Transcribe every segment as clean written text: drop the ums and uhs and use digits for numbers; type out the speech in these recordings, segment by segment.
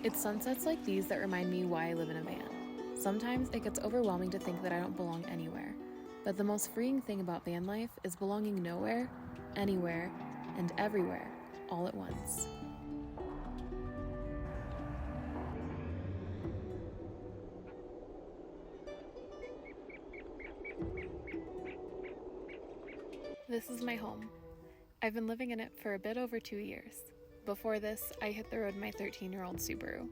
It's sunsets like these that remind me why I live in a van. Sometimes it gets overwhelming to think that I don't belong anywhere, but the most freeing thing about van life is belonging nowhere, anywhere, and everywhere, all at once. This is my home. I've been living in it for a bit over 2 years. Before this, I hit the road in my 13-year-old Subaru.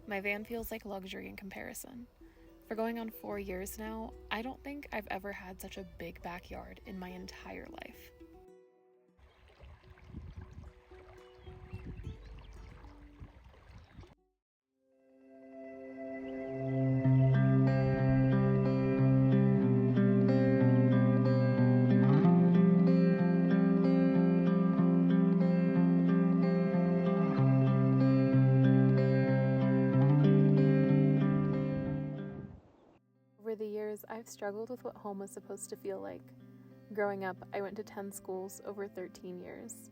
My van feels like luxury in comparison. For going on 4 years now, I don't think I've ever had such a big backyard in my entire life. Over the years, I've struggled with what home was supposed to feel like. Growing up, I went to 10 schools over 13 years.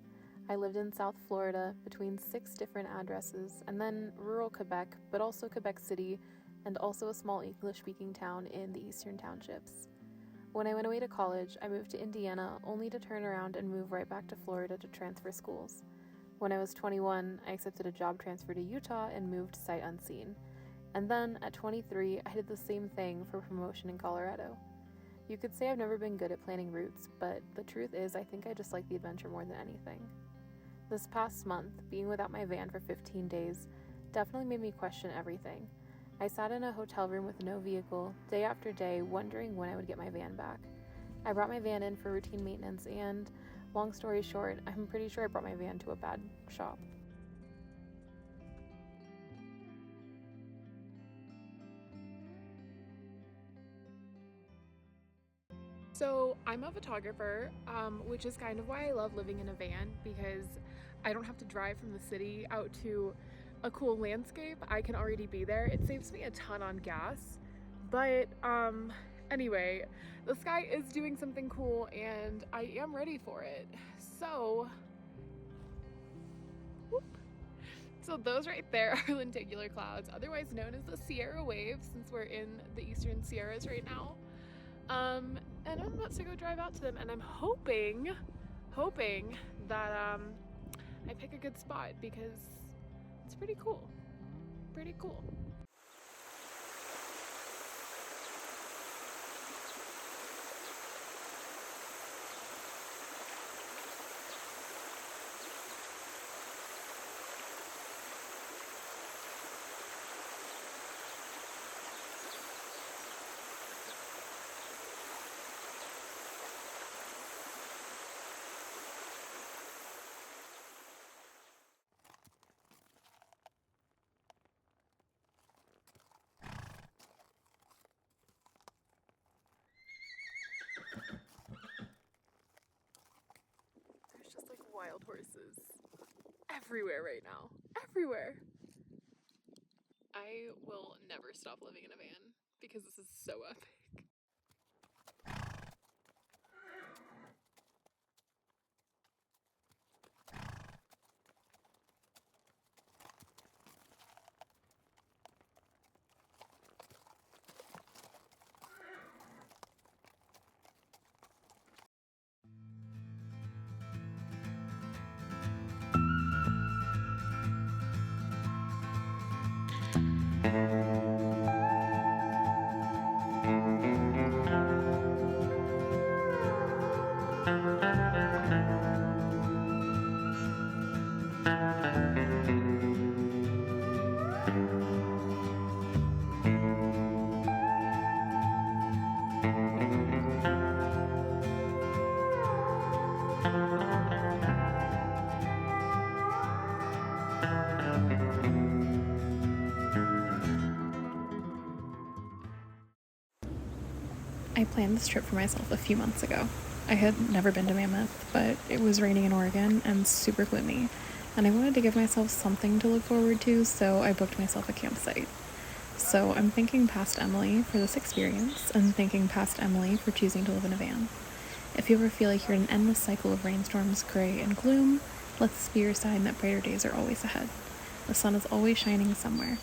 I lived in South Florida between 6 different addresses, and then rural Quebec, but also Quebec City, and also a small English-speaking town in the Eastern Townships. When I went away to college, I moved to Indiana only to turn around and move right back to Florida to transfer schools. When I was 21, I accepted a job transfer to Utah and moved sight unseen. And then, at 23, I did the same thing for promotion in Colorado. You could say I've never been good at planning routes, but the truth is I think I just like the adventure more than anything. This past month, being without my van for 15 days definitely made me question everything. I sat in a hotel room with no vehicle, day after day, wondering when I would get my van back. I brought my van in for routine maintenance and, long story short, I'm pretty sure I brought my van to a bad shop. So I'm a photographer, which is kind of why I love living in a van, because I don't have to drive from the city out to a cool landscape. I can already be there. It saves me a ton on gas. But anyway, the sky is doing something cool and I am ready for it. So, whoop. So those right there are lenticular clouds, otherwise known as the Sierra waves, since we're in the Eastern Sierras right now. And I'm about to go drive out to them, and I'm hoping that I pick a good spot because it's pretty cool. Pretty cool. There's just like wild horses everywhere right now. Everywhere. I will never stop living in a van because this is so epic. I planned this trip for myself a few months ago. I had never been to Mammoth, but it was raining in Oregon and super gloomy, and I wanted to give myself something to look forward to, so I booked myself a campsite. So I'm thanking past Emilie for this experience, and thanking past Emilie for choosing to live in a van. If you ever feel like you're in an endless cycle of rainstorms, gray, and gloom, let this be your sign that brighter days are always ahead. The sun is always shining somewhere.